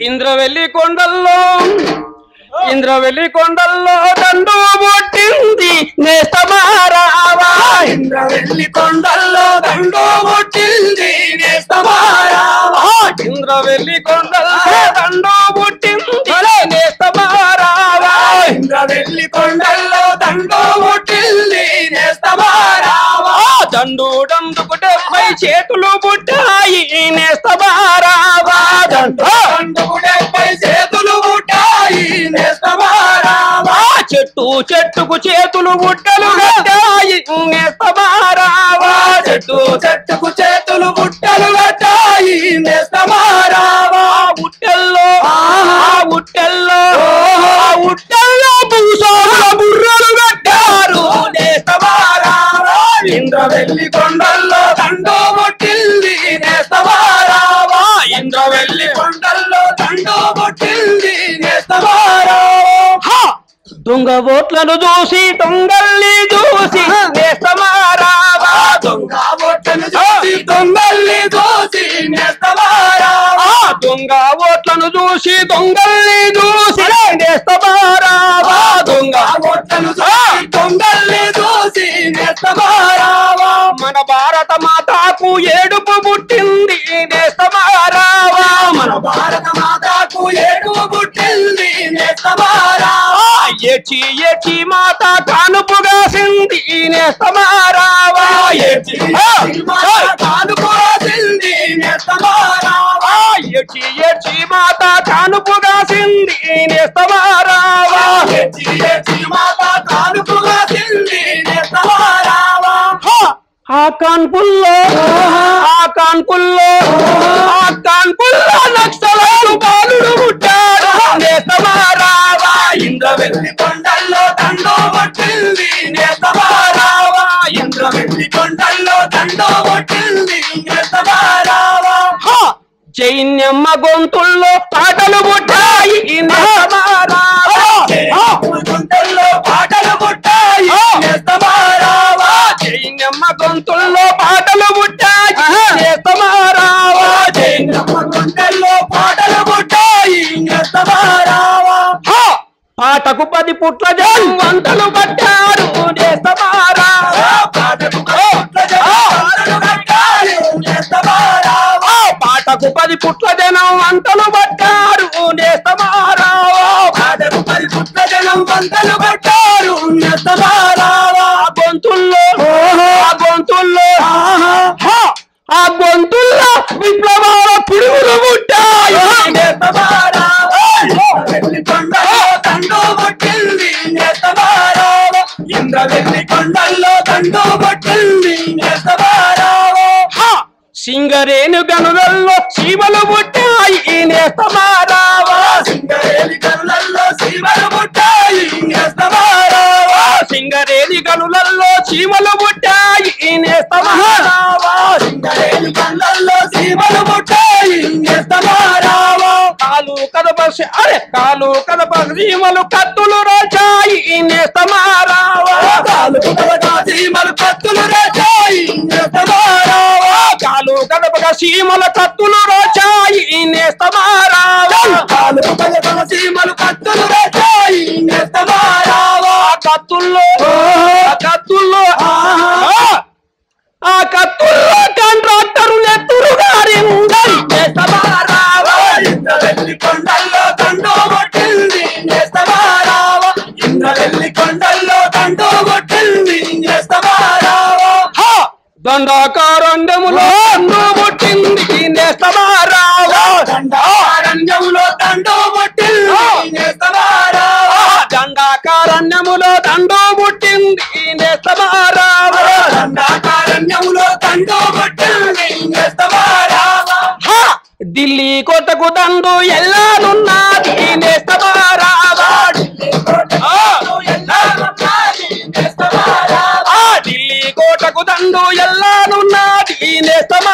ఇంద్రవెల్లి కొండల్లో దండు పుట్టింది నేస్తమారావా ఇంద్రవెల్లి కొండల్లో దండు పుట్టింది నేస్తమారావా ఇంద్రవెల్లి కొండల్లో దండు పుట్టింది నేస్తమారావా ఇంద్రవెల్లి కొండల్లో దండు పుట్టింది నేస్తమారావా దండుడందుకు 70 చేతులు పుట్టాయి నేస్తమారావా దండుకు 70 చేతులు పుట్టాయి నేస్తమారావా చెట్టు చెట్టుకు చేతులు బుట్టలు కట్టాయి నేస్తమారావా చెట్టు చెట్టుకు చేతులు బుట్టలు కట్టాయి నేస్తమారావా బుట్టల్లో భూసాల బుర్రలు కట్టారు నేస్తమారావా ఇంద్రవెల్లి కొండల్లో దండు పుట్టింది నేస్తమారావా ఇంద్రవెల్లి కొండల్లో దండు పుట్టింది నేస్తమారావా దొంగ ఓట్లను చూసి దొంగల్ని చూసి నేస్తమారావా దొంగ ఓట్లను చూసి దొంగల్ని చూసి నేస్తమారావా దొంగ ఓట్లను చూసి దొంగల్ని చూసి నేస్తమారావా దొంగ ఓట్లను చూసి దొంగల్ని చూసి నేస్తమారావా మన భారత మాతాకు ఏడుపు పుట్టింది నేస్తమారావా మన భారత మాతకు ఏడుపు పుట్టింది నేస్తమారావా ఏచి ఏచి మాత కానుపుగా సింది నేస్తమారావా ఏచి కానుపుగా సింది నేస్తమారావా ఏచి ఏచి మాత కానుపుగా సింది నేస్తమారావా ఏచి మాత కానుపుగా సింది నేస్తమారావా ఆ కాన్పుల్లో నక్సలాలు బాలుడు పుట్టాడు నేస్తమారావా ఇంద్రవెల్లి కొండల్లో దండు పుట్టింది నేస్తమారావా ఇంద్రవెల్లి కొండల్లో దండు పుట్టింది నేస్తమారావా చైన్యమ్మ గొంతుల్లో పాటలు పుట్టాయి నేస్తమారావా గుంటల్లో పాటలు పుట్టాయి నేస్తమారావా చైన్యమ్మ గొంతుల్లో పాటలు పుట్టాయి నేస్తమారావా గుంటల్లో పాటలు పుట్టాయి నేస్తమారావా పాటకు 10 పుట్ల జనం వంటలు పట్టారు నేస్తమారావా పాటకు కట్టాలి నేస్తమారావా పాటకు 10 పుట్ల జనం వంటలు పట్టారు నేస్తమారావా పాటకు 10 పుట్ల జనం వంటలు పట్టారు నేస్తమారావా ఆ గొంతుల్లో విప్లవాల పురుగులు పుట్టాయి నేస్తమారావా ఇంద్రవెల్లి కొండల్లో దండు పుట్టింది నేస్తమారావా ఇంద్రవెల్లి కొండల్లో దండు పుట్టింది నేస్తమారావా సింగరేణు గనులలో చీమలు పుట్టాయి నేస్తమారావా సింగరేణి గనులలో చీమలు పుట్టాయి నేస్తమారావా సింగరేణి గనులలో చీమలు పుట్టాయి నేస్తమారావా సింగరేణి గనులలో చీమలు పుట్టాయి నేస్తమారావా కాలు కదప చీమలు కత్తులు రాచాయి నేస్తమారావా చీమలు కత్తులు రాచాయి నేస్తమారావా కాలు కదపక చీమల కత్తులు రాచాయి నేస్తమారావా చీమలు కత్తులు రాచాయి నేస్తమారావా ఆ కత్తుల్లో కాంట్రాక్టరులు ఎత్తురు గారి నేస్తమారావా ఇంద్రవెల్లి కొండల్లో దండు పుట్టింది నేస్తమారావా ఇంద్రవెల్లి కొండల్లో దండు పుట్టింది నేస్తమారావా దండాకారణ్యములో పుట్టింది నేస్తమారావా దండారణ్యములో దండు పుట్టింది నేస్తమారావా దండాకారణ్యములో దండు పుట్టింది నేస్తమారావా దండాకారణ్యములో దండు పుట్టింది నేస్తమారావా ఢిల్లీ కోటకు దండు ఎల్లానున్నది నేస్తమారావా ఢిల్లీ కోటకు దండు ఎల్లానున్నది నేస్తమారావా